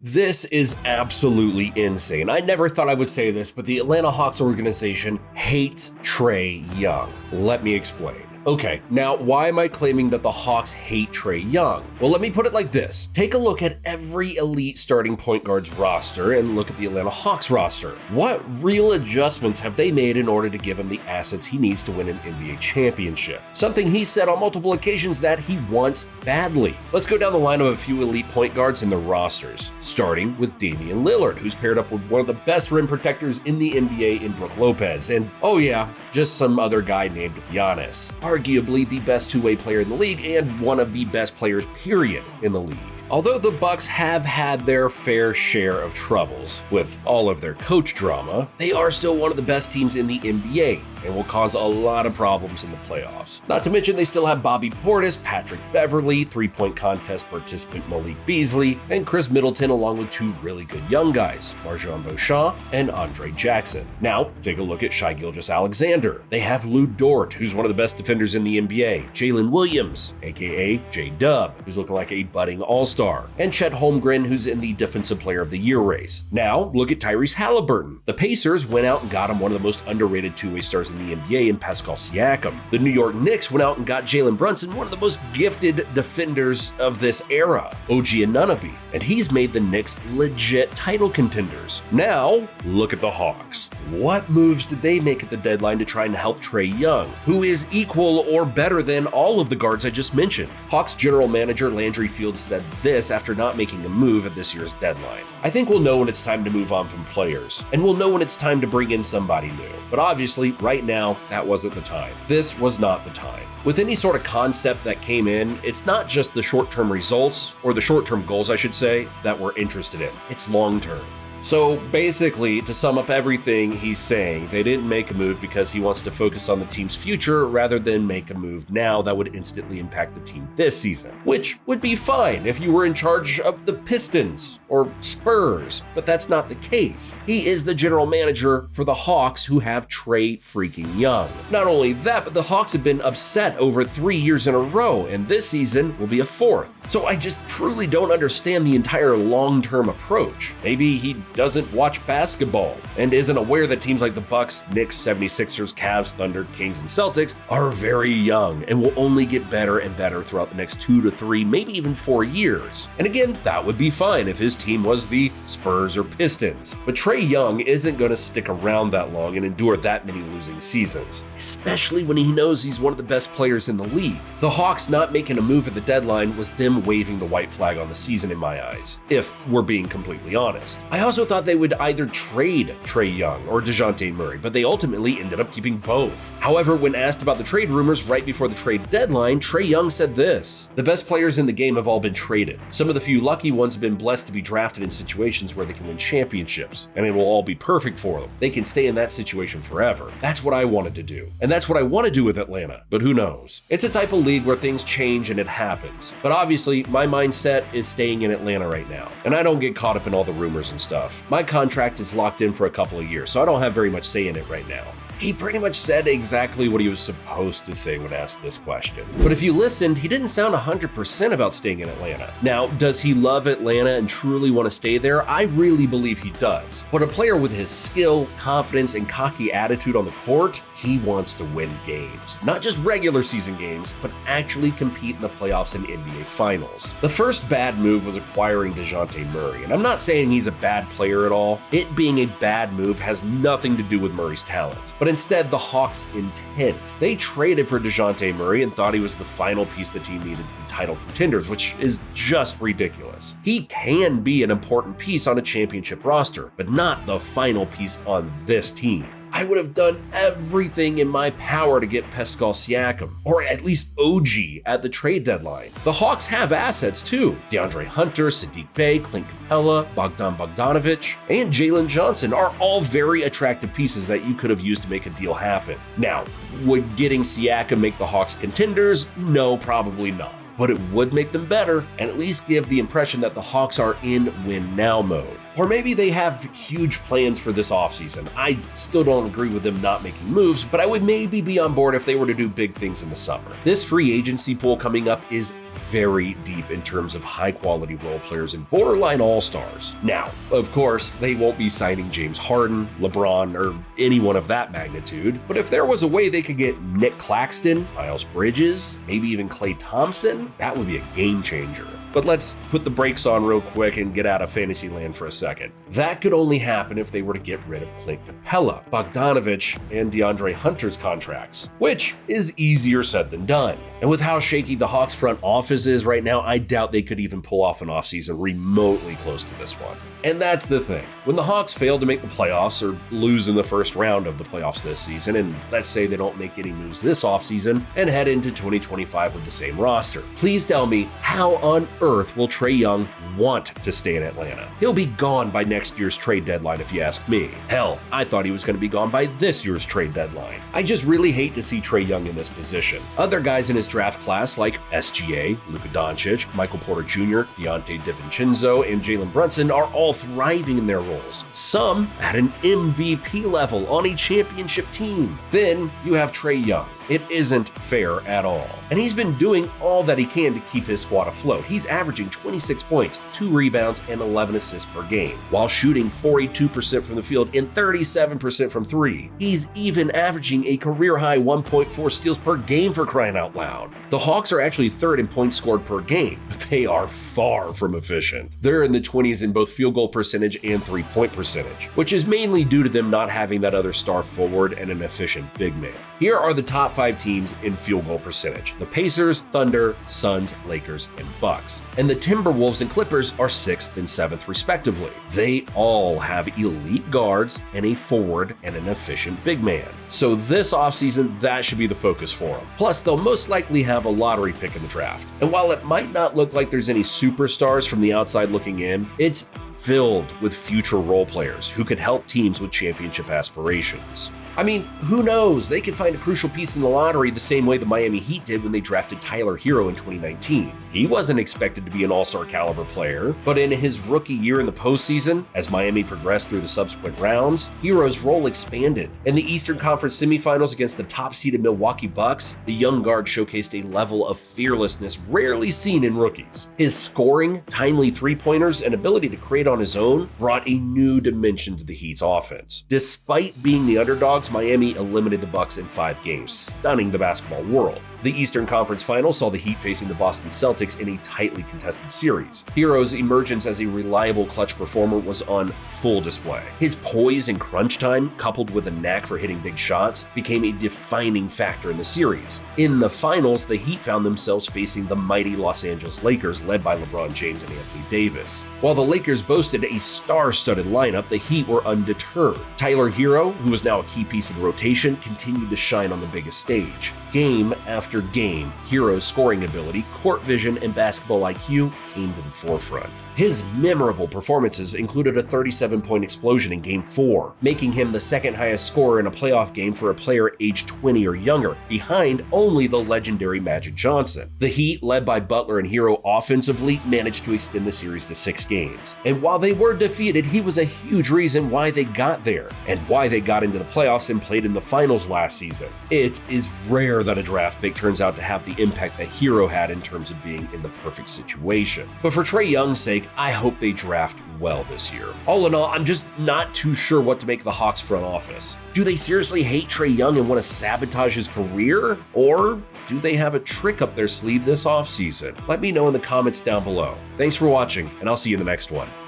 This is absolutely insane. I never thought I would say this, but the Atlanta Hawks organization hates Trae Young. Let me explain. Okay, now why am I claiming that the Hawks hate Trae Young? Well, let me put it like this. Take a look at every elite starting point guard's roster and look at the Atlanta Hawks roster. What real adjustments have they made in order to give him the assets he needs to win an NBA championship? Something he said on multiple occasions that he wants badly. Let's go down the line of a few elite point guards in their rosters, starting with Damian Lillard, who's paired up with one of the best rim protectors in the NBA in Brook Lopez, and oh yeah, just some other guy named Giannis. Arguably the best two-way player in the league and one of the best players, period, in the league. Although the Bucks have had their fair share of troubles with all of their coach drama, they are still one of the best teams in the NBA and will cause a lot of problems in the playoffs. Not to mention they still have Bobby Portis, Patrick Beverley, three-point contest participant Malik Beasley, and Chris Middleton, along with two really good young guys, MarJon Beauchamp and Andre Jackson. Now, take a look at Shai Gilgeous-Alexander. They have Lou Dort, who's one of the best defenders in the NBA, Jalen Williams, aka J-Dub, who's looking like a budding all-star, and Chet Holmgren, who's in the Defensive Player of the Year race. Now, look at Tyrese Halliburton. The Pacers went out and got him one of the most underrated two-way stars in the NBA in Pascal Siakam. The New York Knicks went out and got Jalen Brunson, one of the most gifted defenders of this era, OG Anunoby, and he's made the Knicks legit title contenders. Now, look at the Hawks. What moves did they make at the deadline to try and help Trae Young, who is equal or better than all of the guards I just mentioned? Hawks general manager Landry Fields said this after not making a move at this year's deadline. "I think we'll know when it's time to move on from players, and we'll know when it's time to bring in somebody new. But obviously, right now, that wasn't the time. This was not the time." With any sort of concept that came in, it's not just the short-term results, or the short-term goals, I should say, that we're interested in. It's long-term. So basically, to sum up everything he's saying, they didn't make a move because he wants to focus on the team's future rather than make a move now that would instantly impact the team this season, which would be fine if you were in charge of the Pistons or Spurs, but that's not the case. He is the general manager for the Hawks, who have Trae freaking Young. Not only that, but the Hawks have been upset over 3 years in a row, and this season will be a fourth. So I just truly don't understand the entire long-term approach. Maybe he doesn't watch basketball and isn't aware that teams like the Bucks, Knicks, 76ers, Cavs, Thunder, Kings, and Celtics are very young and will only get better and better throughout the next 2 to 3, maybe even 4 years. And again, that would be fine if his team was the Spurs or Pistons. But Trae Young isn't going to stick around that long and endure that many losing seasons, especially when he knows he's one of the best players in the league. The Hawks not making a move at the deadline was them waving the white flag on the season in my eyes, if we're being completely honest. I also thought they would either trade Trae Young or DeJounte Murray, but they ultimately ended up keeping both. However, when asked about the trade rumors right before the trade deadline, Trae Young said this: "The best players in the game have all been traded. Some of the few lucky ones have been blessed to be drafted in situations where they can win championships, and it will all be perfect for them. They can stay in that situation forever." That's what I wanted to do, and that's what I want to do with Atlanta, but who knows? It's a type of league where things change and it happens. But obviously, my mindset is staying in Atlanta right now, and I don't get caught up in all the rumors and stuff. My contract is locked in for a couple of years, so I don't have very much say in it right now. He pretty much said exactly what he was supposed to say when asked this question. But if you listened, he didn't sound 100% about staying in Atlanta. Now, does he love Atlanta and truly want to stay there? I really believe he does. But a player with his skill, confidence, and cocky attitude on the court, he wants to win games. Not just regular season games, but actually compete in the playoffs and NBA Finals. The first bad move was acquiring DeJounte Murray, and I'm not saying he's a bad player at all. It being a bad move has nothing to do with Murray's talent, but instead the Hawks' intent. They traded for DeJounte Murray and thought he was the final piece the team needed to be title contenders, which is just ridiculous. He can be an important piece on a championship roster, but not the final piece on this team. I would have done everything in my power to get Pascal Siakam, or at least OG, at the trade deadline. The Hawks have assets too. DeAndre Hunter, Sadiq Bey, Clint Capella, Bogdan Bogdanovic, and Jalen Johnson are all very attractive pieces that you could have used to make a deal happen. Now, would getting Siakam make the Hawks contenders? No, probably not. But it would make them better and at least give the impression that the Hawks are in win-now mode. Or maybe they have huge plans for this offseason. I still don't agree with them not making moves, but I would maybe be on board if they were to do big things in the summer. This free agency pool coming up is very deep in terms of high-quality role players and borderline all-stars. Now, of course, they won't be signing James Harden, LeBron, or anyone of that magnitude, but if there was a way they could get Nick Claxton, Miles Bridges, maybe even Klay Thompson, that would be a game changer. But let's put the brakes on real quick and get out of fantasy land for a second. That could only happen if they were to get rid of Clint Capella, Bogdanovich, and DeAndre Hunter's contracts, which is easier said than done. And with how shaky the Hawks front office is right now, I doubt they could even pull off an offseason remotely close to this one. And that's the thing. When the Hawks fail to make the playoffs or lose in the first round of the playoffs this season, and let's say they don't make any moves this offseason and head into 2025 with the same roster, please tell me, how on earth will Trae Young want to stay in Atlanta? He'll be gone by next year's trade deadline if you ask me. Hell, I thought he was going to be gone by this year's trade deadline. I just really hate to see Trae Young in this position. Other guys in his draft class like SGA, Luka Doncic, Michael Porter Jr., Deontay DiVincenzo, and Jalen Brunson are all thriving in their roles, some at an MVP level on a championship team. Then you have Trae Young. It isn't fair at all. And he's been doing all that he can to keep his squad afloat. He's averaging 26 points, 2 rebounds, and 11 assists per game, while shooting 42% from the field and 37% from 3. He's even averaging a career-high 1.4 steals per game, for crying out loud. The Hawks are actually third in points scored per game, but they are far from efficient. They're in the 20s in both field goal percentage and 3-point percentage, which is mainly due to them not having that other star forward and an efficient big man. Here are the top 5 teams in field goal percentage: the Pacers, Thunder, Suns, Lakers, and Bucks. And the Timberwolves and Clippers are 6th and 7th respectively. They all have elite guards and a forward and an efficient big man. So this offseason, that should be the focus for them. Plus, they'll most likely have a lottery pick in the draft. And while it might not look like there's any superstars from the outside looking in, it's filled with future role players who could help teams with championship aspirations. I mean, who knows? They could find a crucial piece in the lottery the same way the Miami Heat did when they drafted Tyler Hero in 2019. He wasn't expected to be an all-star caliber player, but in his rookie year in the postseason, as Miami progressed through the subsequent rounds, Hero's role expanded. In the Eastern Conference semifinals against the top-seeded Milwaukee Bucks, the young guard showcased a level of fearlessness rarely seen in rookies. His scoring, timely three-pointers, and ability to create on his own brought a new dimension to the Heat's offense. Despite being the underdogs, Miami eliminated the Bucks in 5 games, stunning the basketball world. The Eastern Conference Finals saw the Heat facing the Boston Celtics in a tightly contested series. Hero's emergence as a reliable clutch performer was on full display. His poise in crunch time, coupled with a knack for hitting big shots, became a defining factor in the series. In the finals, the Heat found themselves facing the mighty Los Angeles Lakers, led by LeBron James and Anthony Davis. While the Lakers boasted a star-studded lineup, the Heat were undeterred. Tyler Hero, who was now a key piece of the rotation, continued to shine on the biggest stage. Game after game, Hero's scoring ability, court vision, and basketball IQ came to the forefront. His memorable performances included a 37-point explosion in Game 4, making him the second highest scorer in a playoff game for a player aged 20 or younger, behind only the legendary Magic Johnson. The Heat, led by Butler and Hero offensively, managed to extend the series to 6 games. And while they were defeated, he was a huge reason why they got there, and why they got into the playoffs and played in the finals last season. It is rare that a draft pick turns out to have the impact that Hero had in terms of being in the perfect situation. But for Trae Young's sake, I hope they draft well this year. All in all, I'm just not too sure what to make of the Hawks front office. Do they seriously hate Trae Young and want to sabotage his career? Or do they have a trick up their sleeve this offseason? Let me know in the comments down below. Thanks for watching, and I'll see you in the next one.